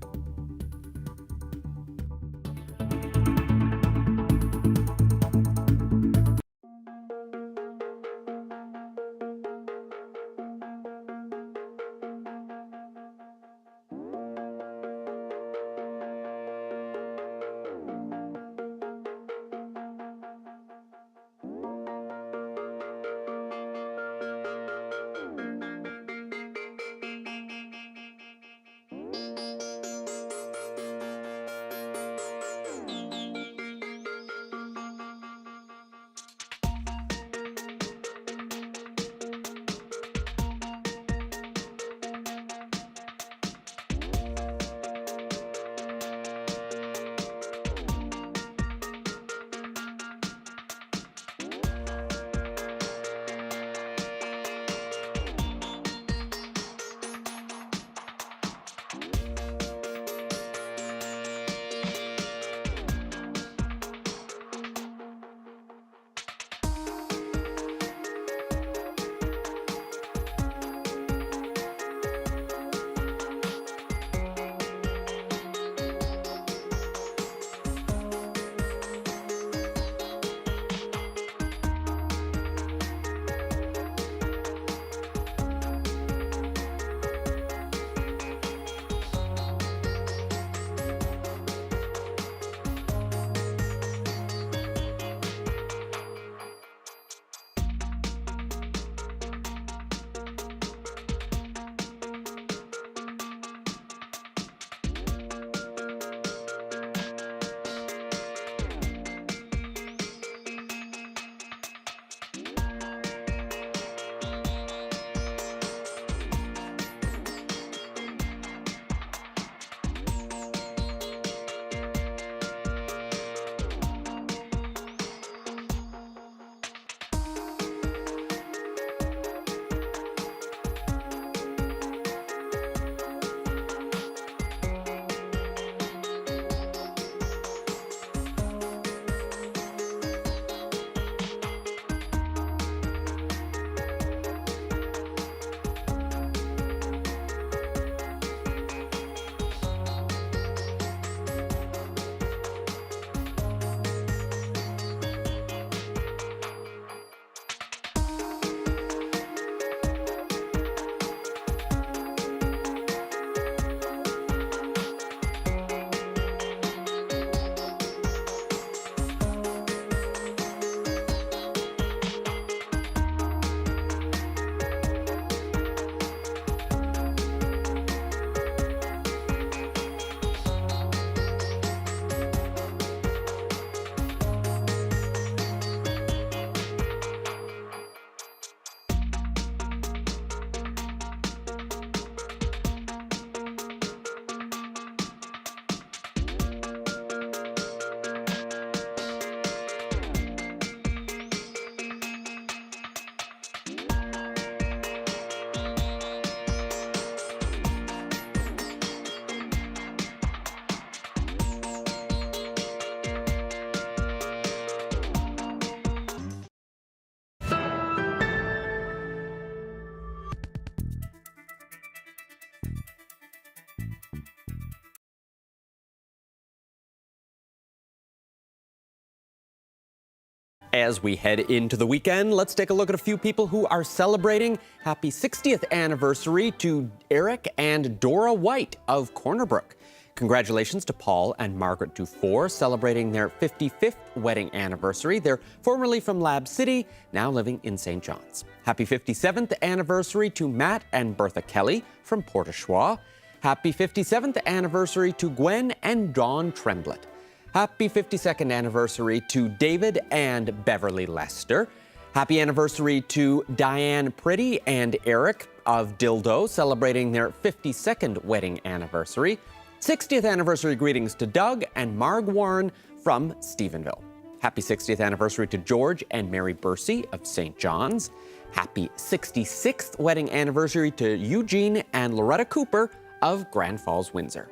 As we head into the weekend, let's take a look at a few people who are celebrating. Happy 60th anniversary to Eric and Dora White of Corner Brook. Congratulations to Paul and Margaret Dufour celebrating their 55th wedding anniversary. They're formerly from Lab City, now living in St. John's. Happy 57th anniversary to Matt and Bertha Kelly from Port au Choix. Happy 57th anniversary to Gwen and Dawn Tremblett. Happy 52nd anniversary to David and Beverly Lester. Happy anniversary to Diane Pretty and Eric of Dildo, celebrating their 52nd wedding anniversary. 60th anniversary greetings to Doug and Marg Warren from Stephenville. Happy 60th anniversary to George and Mary Bursey of St. John's. Happy 66th wedding anniversary to Eugene and Loretta Cooper of Grand Falls, Windsor.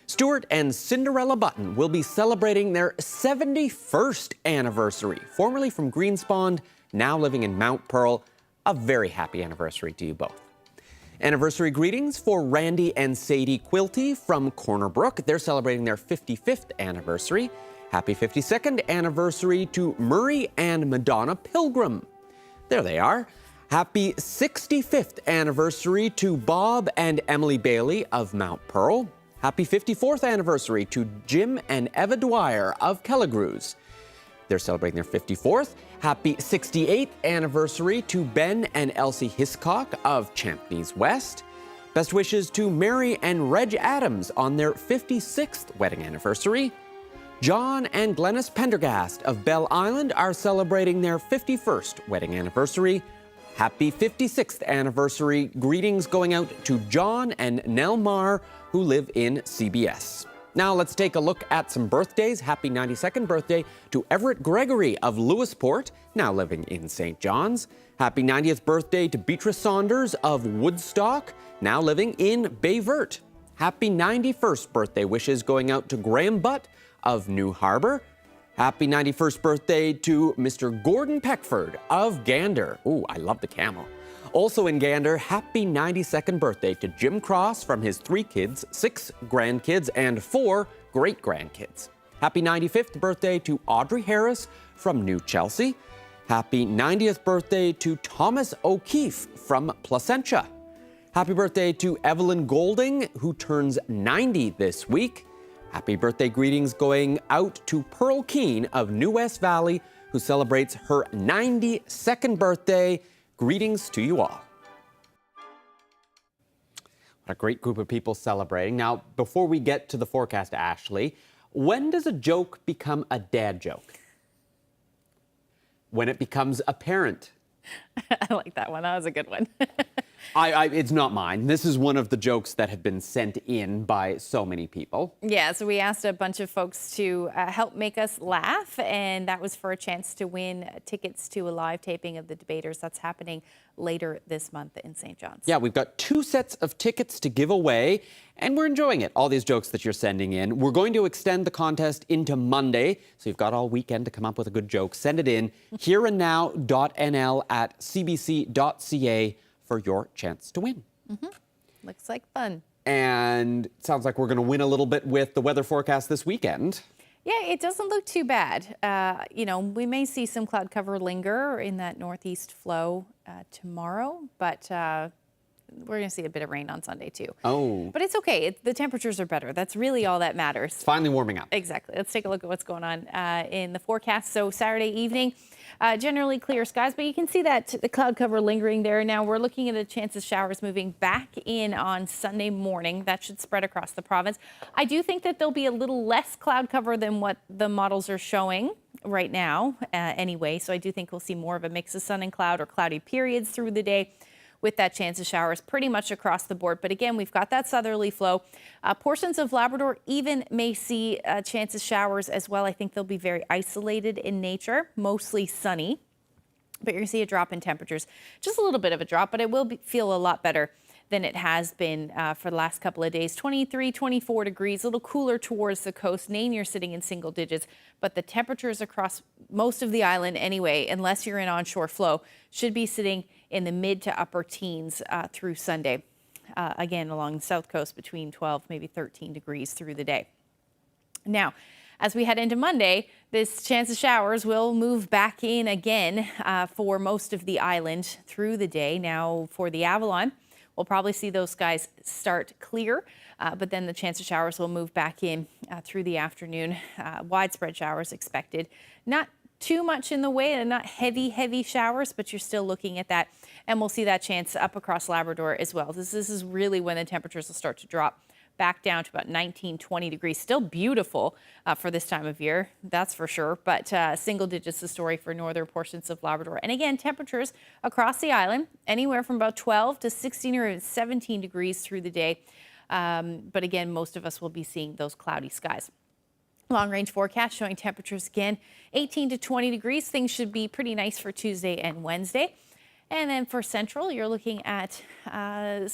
Stuart and Cinderella Button will be celebrating their 71st anniversary. Formerly from Greenspond, now living in Mount Pearl. A very happy anniversary to you both. Anniversary greetings for Randy and Sadie Quilty from Corner Brook. They're celebrating their 55th anniversary. Happy 52nd anniversary to Murray and Madonna Pilgrim. There they are. Happy 65th anniversary to Bob and Emily Bailey of Mount Pearl. Happy 54th anniversary to Jim and Eva Dwyer of Kelligrews. They're celebrating their 54th. Happy 68th anniversary to Ben and Elsie Hiscock of Champneys West. Best wishes to Mary and Reg Adams on their 56th wedding anniversary. John and Glennis Pendergast of Belle Island are celebrating their 51st wedding anniversary. Happy 56th anniversary greetings going out to John and Nell Marr, who live in CBS. Now let's take a look at some birthdays. Happy 92nd birthday to Everett Gregory of Lewisport, now living in St. John's. Happy 90th birthday to Beatrice Saunders of Woodstock, now living in Bay Verte. Happy 91st birthday wishes going out to Graham Butt of New Harbor. Happy 91st birthday to Mr. Gordon Peckford of Gander. Ooh, I love the camel. Also in Gander, happy 92nd birthday to Jim Cross from his 3 kids, 6 grandkids, and 4 great-grandkids. Happy 95th birthday to Audrey Harris from New Chelsea. Happy 90th birthday to Thomas O'Keefe from Placentia. Happy birthday to Evelyn Golding, who turns 90 this week. Happy birthday greetings going out to Pearl Keene of New West Valley, who celebrates her 92nd birthday. Greetings to you all. What a great group of people celebrating. Now, before we get to the forecast, Ashley, when does a joke become a dad joke? When it becomes apparent.
I like that one. That was a good one.
It's not mine. This is one of the jokes that have been sent in by so many people.
Yeah, so we asked a bunch of folks to help make us laugh, and that was for a chance to win tickets to a live taping of the debaters. That's happening later this month in St. John's.
Yeah, we've got 2 sets of tickets to give away, and we're enjoying it. All these jokes that you're sending in. We're going to extend the contest into Monday, so you've got all weekend to come up with a good joke. Send it in hereandnow.nl@cbc.ca for your chance to win.
Looks like fun.
And it sounds like we're going to win a little bit with the weather forecast this weekend.
Yeah, it doesn't look too bad. We may see some cloud cover linger in that northeast flow tomorrow, but we're going to see a bit of rain on Sunday too.
Oh.
But it's okay. The temperatures are better. That's really all that matters.
It's finally warming up.
Exactly. Let's take a look at what's going on in the forecast. So Saturday evening, generally clear skies, but you can see that the cloud cover lingering there. Now we're looking at a chance of showers moving back in on Sunday morning. That should spread across the province. I do think that there'll be a little less cloud cover than what the models are showing right now anyway. So I do think we'll see more of a mix of sun and cloud or cloudy periods through the day, with that chance of showers pretty much across the board. But again, we've got that southerly flow. Portions of Labrador even may see a chance of showers as well. I think they'll be very isolated in nature, mostly sunny. But you're going to see a drop in temperatures, just a little bit of a drop, but it will feel a lot better than it has been for the last couple of days. 23, 24 degrees, a little cooler towards the coast. Nain, you're sitting in single digits, but the temperatures across most of the island anyway, unless you're in onshore flow, should be sitting in the mid to upper teens through Sunday. Again, along the south coast between 12, maybe 13 degrees through the day. Now, as we head into Monday, this chance of showers will move back in again for most of the island through the day. Now for the Avalon, we'll probably see those skies start clear, but then the chance of showers will move back in through the afternoon. Widespread showers expected. Not too much in the way, and not heavy showers, but you're still looking at that. And we'll see that chance up across Labrador as well. This is really when the temperatures will start to drop back down to about 19, 20 degrees. Still beautiful for this time of year, that's for sure. But single digits the story for northern portions of Labrador. And again, temperatures across the island, anywhere from about 12 to 16 or 17 degrees through the day. But again, most of us will be seeing those cloudy skies. Long range forecast showing temperatures again 18 to 20 degrees. Things should be pretty nice for Tuesday and Wednesday. And then for Central, you're looking at a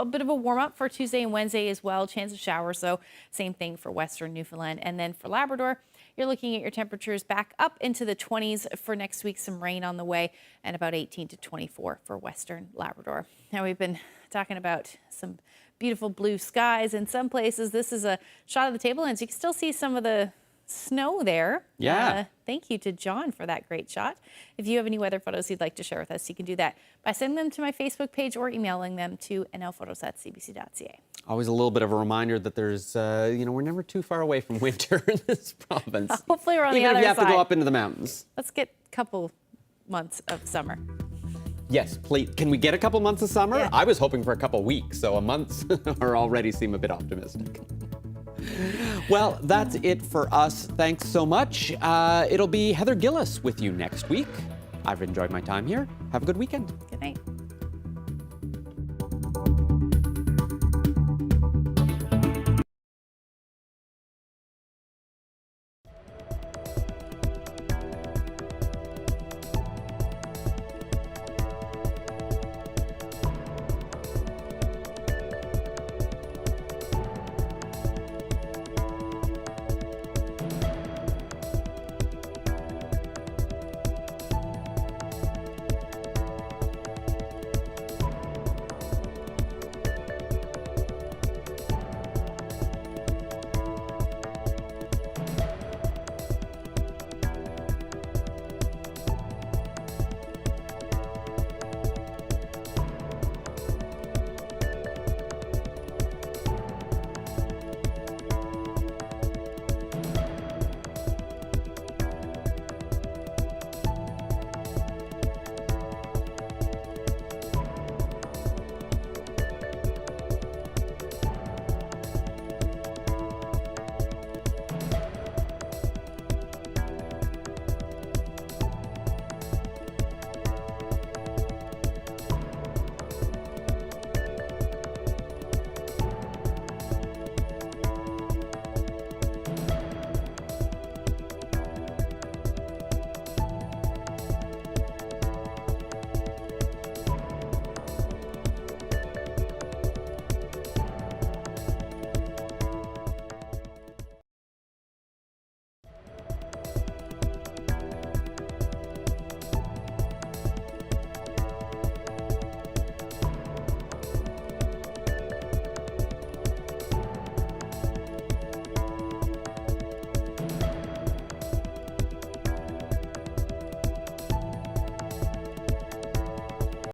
bit of a warm up for Tuesday and Wednesday as well. Chance of showers, though. Same thing for Western Newfoundland. And then for Labrador, you're looking at your temperatures back up into the 20s for next week. Some rain on the way, and about 18 to 24 for Western Labrador. Now, we've been talking about some beautiful blue skies in some places. This is a shot of the tablelands. You can still see some of the snow there.
Yeah.
Thank you to John for that great shot. If you have any weather photos you'd like to share with us, you can do that by sending them to my Facebook page or emailing them to nlphotos@cbc.ca.
Always a little bit of a reminder that there's, we're never too far away from winter in this province.
Hopefully we're on the
Even
other
if you have
side.
to go up into the mountains.
Let's get a couple months of summer.
Yes, please. Can we get a couple months of summer?
Yeah.
I was hoping for a couple weeks, so a month already seem a bit optimistic. Well, that's it for us. Thanks so much. It'll be Heather Gillis with you next week. I've enjoyed my time here. Have a good weekend.
Good night.